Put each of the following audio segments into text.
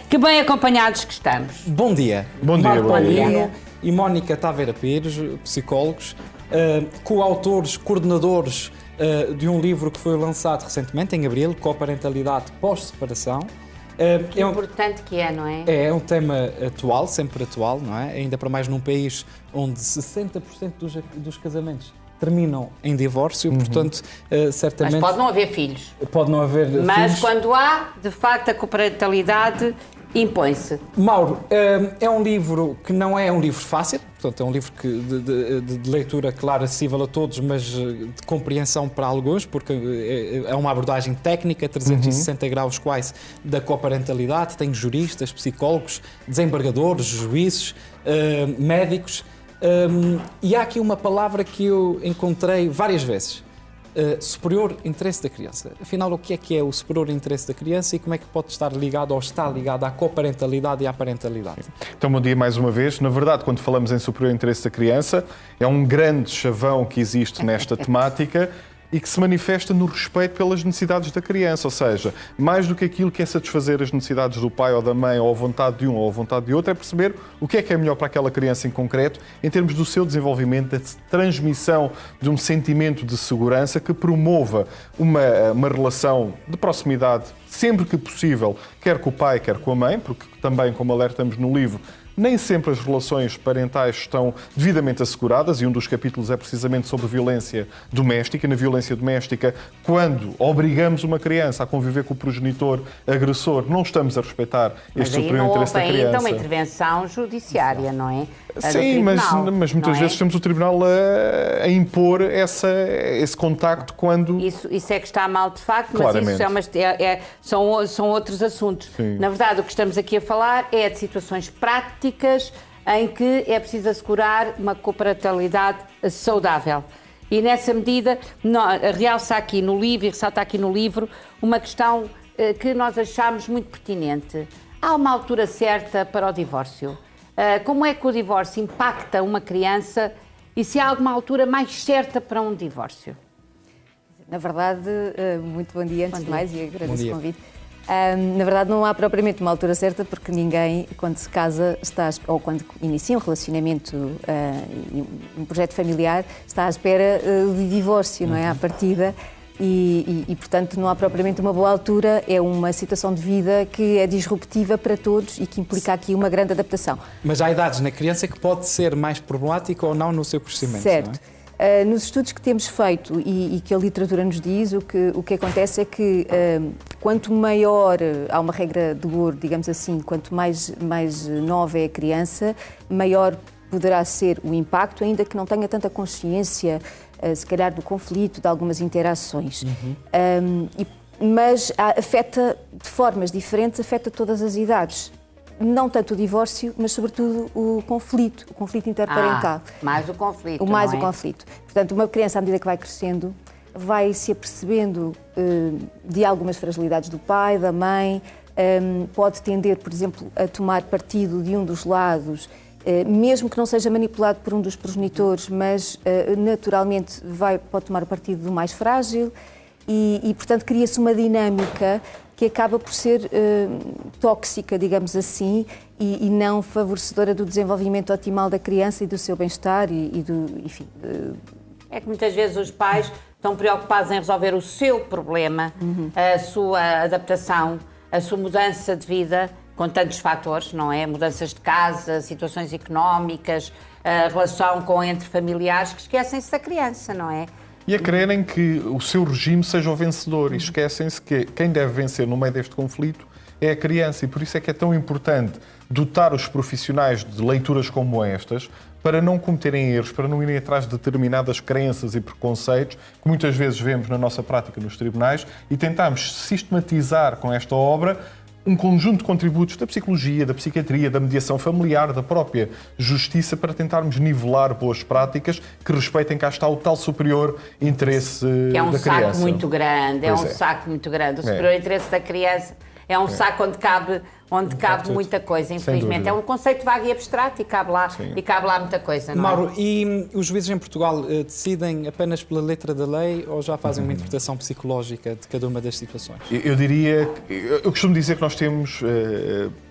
Que bem acompanhados que estamos. Bom dia. Bom dia, Marco bom dia. Paulino e Mónica Taveira Pires, psicólogos, coautores, coordenadores de um livro que foi lançado recentemente, em abril, Coparentalidade pós-separação. Que importante que é, não é? É um tema atual, sempre atual, não é? Ainda para mais num país onde 60% dos casamentos terminam em divórcio, portanto, certamente... Mas pode não haver filhos. Pode não haver Mas filhos. quando há, de facto, a coparentalidade impõe-se. Mauro, é um livro que não é um livro fácil, portanto, é um livro de leitura, claro, acessível a todos, mas de compreensão para alguns, porque é uma abordagem técnica, 360 graus quase, da coparentalidade. Tem juristas, psicólogos, desembargadores, juízes, médicos. E há aqui uma palavra que eu encontrei várias vezes. Superior interesse da criança. Afinal, o que é o superior interesse da criança e como é que pode estar ligado ou está ligado à coparentalidade e à parentalidade? Então, bom dia mais uma vez. Na verdade, quando falamos em superior interesse da criança, é um grande chavão que existe nesta temática e que se manifesta no respeito pelas necessidades da criança, ou seja, mais do que aquilo que é satisfazer as necessidades do pai ou da mãe, ou a vontade de um ou a vontade de outro, é perceber o que é melhor para aquela criança em concreto, em termos do seu desenvolvimento, da transmissão de um sentimento de segurança que promova uma relação de proximidade, sempre que possível, quer com o pai, quer com a mãe, porque também, como alertamos no livro, nem sempre as relações parentais estão devidamente asseguradas, e um dos capítulos é precisamente sobre violência doméstica. Na violência doméstica, quando obrigamos uma criança a conviver com o progenitor agressor, não estamos a respeitar este superior interesse da criança. Mas aí não houve ainda uma intervenção judiciária, não é? Sim, mas muitas vezes temos o tribunal a impor esse contacto quando... Isso é que está mal de facto, Claramente. mas isso são outros assuntos. Sim. Na verdade, o que estamos aqui a falar é de situações práticas em que é preciso assegurar uma coparentalidade saudável. E nessa medida, realça aqui no livro e ressalta aqui no livro uma questão que nós achamos muito pertinente. Há uma altura certa para o divórcio. Como é que o divórcio impacta uma criança e se há alguma altura mais certa para um divórcio? Na verdade, muito bom dia antes de mais e agradeço o convite. Na verdade, não há propriamente uma altura certa, porque ninguém, quando se casa, ou quando inicia um relacionamento, um projeto familiar, está à espera de divórcio, não é? À partida. E, portanto, não há propriamente uma boa altura, é uma situação de vida que é disruptiva para todos e que implica aqui uma grande adaptação. Mas há idades na criança que pode ser mais problemática ou não no seu crescimento, certo. Não é? Nos estudos que temos feito e que a literatura nos diz, o que acontece é que quanto maior, há uma regra de ouro, digamos assim, quanto mais nova é a criança, maior poderá ser o impacto, ainda que não tenha tanta consciência, se calhar, do conflito, de algumas interações. Mas afeta de formas diferentes, afeta todas as idades. Não tanto o divórcio, mas sobretudo o conflito interparental. Mais o conflito, o conflito. Portanto, uma criança, à medida que vai crescendo, vai se apercebendo de algumas fragilidades do pai, da mãe, pode tender, por exemplo, a tomar partido de um dos lados, mesmo que não seja manipulado por um dos progenitores, mas naturalmente pode tomar partido do mais frágil e portanto, cria-se uma dinâmica que acaba por ser tóxica, digamos assim, e não favorecedora do desenvolvimento optimal da criança e do seu bem-estar enfim. É que muitas vezes os pais estão preocupados em resolver o seu problema, a sua adaptação, a sua mudança de vida, com tantos fatores, não é? Mudanças de casa, situações económicas, a relação entre familiares, que esquecem-se da criança, não é? E a quererem que o seu regime seja o vencedor e esquecem-se que quem deve vencer no meio deste conflito é a criança, e por isso é que é tão importante dotar os profissionais de leituras como estas para não cometerem erros, para não irem atrás de determinadas crenças e preconceitos que muitas vezes vemos na nossa prática nos tribunais e tentarmos sistematizar com esta obra um conjunto de contributos da psicologia, da psiquiatria, da mediação familiar, da própria justiça, para tentarmos nivelar boas práticas que respeitem, cá está, o tal superior interesse da criança. Que é um saco muito grande, saco muito grande. O superior interesse da criança é um saco onde cabe muita coisa, infelizmente. É um conceito vago e abstrato e cabe lá muita coisa, não é? Mauro, e os juízes em Portugal decidem apenas pela letra da lei ou já fazem uma interpretação psicológica de cada uma das situações? Eu diria, eu costumo dizer que nós temos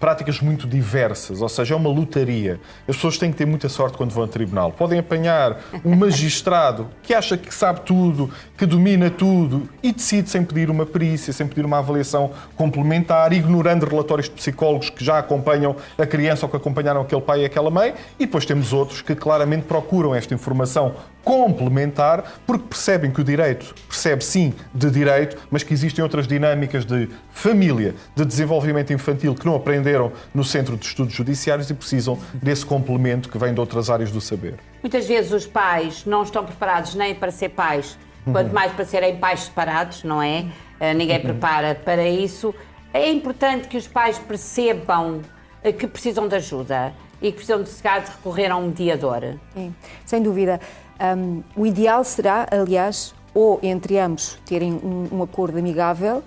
práticas muito diversas, ou seja, é uma lotaria. As pessoas têm que ter muita sorte quando vão a tribunal. Podem apanhar um magistrado que acha que sabe tudo, que domina tudo e decide sem pedir uma perícia, sem pedir uma avaliação complementar, ignorando relatórios de psicólogos que já acompanham a criança ou que acompanharam aquele pai e aquela mãe. E depois temos outros que claramente procuram esta informação complementar porque percebem que o direito percebe sim de direito, mas que existem outras dinâmicas de família, de desenvolvimento infantil que não aprenderam no Centro de Estudos Judiciários e precisam desse complemento que vem de outras áreas do saber. Muitas vezes os pais não estão preparados nem para ser pais, quanto mais para serem pais separados, não é? Ninguém prepara para isso. É importante que os pais percebam que precisam de ajuda e que precisam de recorrer a um mediador. Sim, sem dúvida. O ideal será, aliás, ou entre ambos terem um acordo amigável,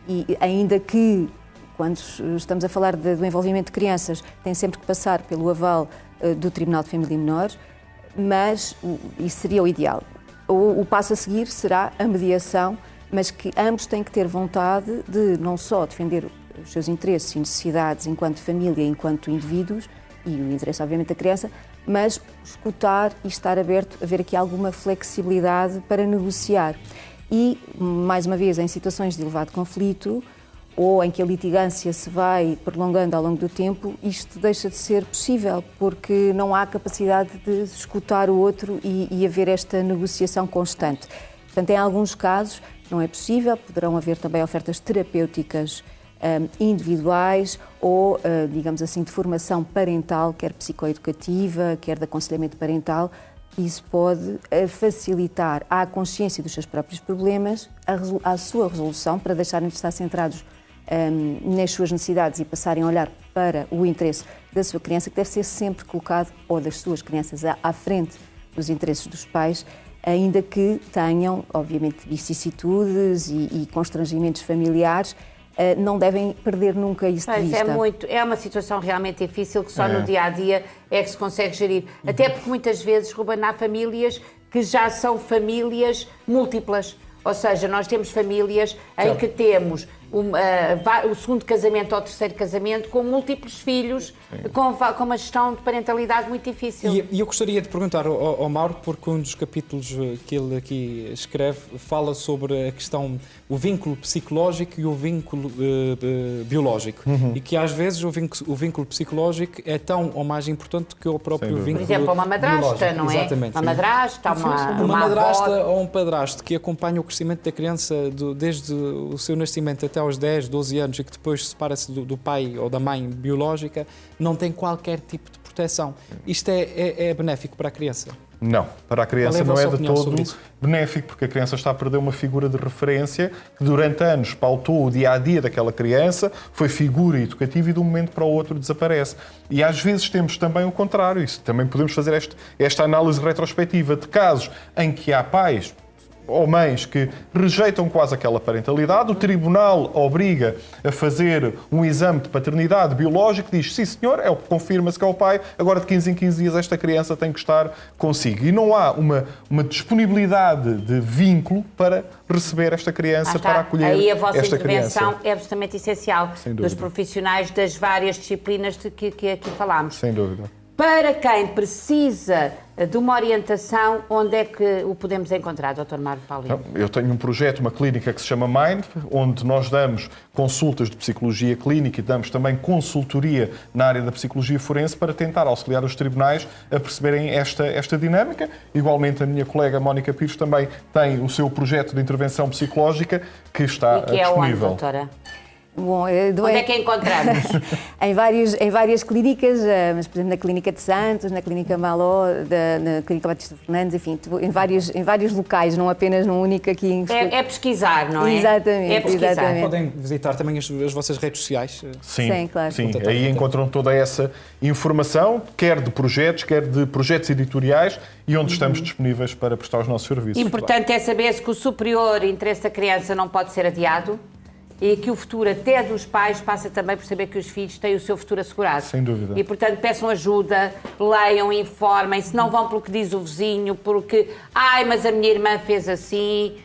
e ainda que, quando estamos a falar do envolvimento de crianças, tem sempre que passar pelo aval do Tribunal de Família e Menores, mas isso seria o ideal. O passo a seguir será a mediação, mas que ambos têm que ter vontade de não só defender os seus interesses e necessidades enquanto família, enquanto indivíduos, e o interesse, obviamente, da criança, mas escutar e estar aberto a ver aqui alguma flexibilidade para negociar. E, mais uma vez, em situações de elevado conflito ou em que a litigância se vai prolongando ao longo do tempo, isto deixa de ser possível, porque não há capacidade de escutar o outro e haver esta negociação constante. Portanto, em alguns casos não é possível, poderão haver também ofertas terapêuticas individuais ou, digamos assim, de formação parental, quer psicoeducativa, quer de aconselhamento parental. Isso pode facilitar à consciência dos seus próprios problemas, a sua resolução, para deixarem de estar centrados nas suas necessidades e passarem a olhar para o interesse da sua criança, que deve ser sempre colocado, ou das suas crianças, à frente dos interesses dos pais, ainda que tenham, obviamente, vicissitudes e constrangimentos familiares. Não devem perder nunca isso de vista. É uma situação realmente difícil que só no dia-a-dia é que se consegue gerir. Até porque muitas vezes, Ruben, há famílias que já são famílias múltiplas. Ou seja, nós temos famílias em que temos o segundo casamento ou o terceiro casamento com múltiplos filhos, com uma gestão de parentalidade muito difícil. E eu gostaria de perguntar ao Mauro, porque um dos capítulos que ele aqui escreve fala sobre a questão, o vínculo psicológico e o vínculo biológico. E que às vezes o vínculo psicológico é tão ou mais importante que o próprio vínculo. Por exemplo, uma madrasta, não é? Exatamente. Uma madrasta, uma madrasta ou um padrasto que acompanha o crescimento da criança desde o seu nascimento até aos 10, 12 anos e que depois separa-se do pai ou da mãe biológica, não tem qualquer tipo de proteção. Isto é benéfico para a criança? Não, para a criança não é de todo benéfico, porque a criança está a perder uma figura de referência que durante anos pautou o dia-a-dia daquela criança, foi figura educativa e de um momento para o outro desaparece. E às vezes temos também o contrário, isso também podemos fazer esta análise retrospectiva de casos em que há pais ou mães que rejeitam quase aquela parentalidade, o tribunal obriga a fazer um exame de paternidade biológico, diz, sim senhor, confirma-se que é o pai, agora de 15 em 15 dias esta criança tem que estar consigo. E não há uma disponibilidade de vínculo para receber esta criança, para acolher esta criança. Aí a vossa intervenção é absolutamente essencial, dos profissionais das várias disciplinas de que aqui falámos. Sem dúvida. Para quem precisa de uma orientação, onde é que o podemos encontrar, Dr. Mário Paulino? Eu tenho um projeto, uma clínica que se chama Mind, onde nós damos consultas de psicologia clínica e damos também consultoria na área da psicologia forense para tentar auxiliar os tribunais a perceberem esta dinâmica. Igualmente, a minha colega Mónica Pires também tem o seu projeto de intervenção psicológica que está disponível. E que é onde, doutora? Bom, onde é que a encontramos? em várias clínicas, mas por exemplo na Clínica de Santos, na Clínica Maló, na Clínica Batista Fernandes, enfim, em vários locais, não apenas num único aqui em... É pesquisar, não é? Exatamente. É pesquisar. Exatamente. Podem visitar também as vossas redes sociais. Sim, claro. Sim, aí encontram toda essa informação, quer de projetos editoriais e onde estamos disponíveis para prestar os nossos serviços. Importante é saber-se que o superior interesse da criança não pode ser adiado, e que o futuro até dos pais passa também por saber que os filhos têm o seu futuro assegurado. Sem dúvida. E, portanto, peçam ajuda, leiam, informem-se, não vão pelo que diz o vizinho, porque, mas a minha irmã fez assim,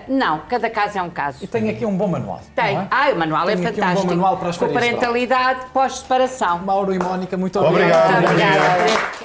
Não, cada caso é um caso. E tem aqui um bom manual. Tem. Não é? O manual é Tem aqui um fantástico. bom manual para as férias de verão. Com parentalidade pós-separação. Mauro e Mónica, muito Obrigado. Obrigada.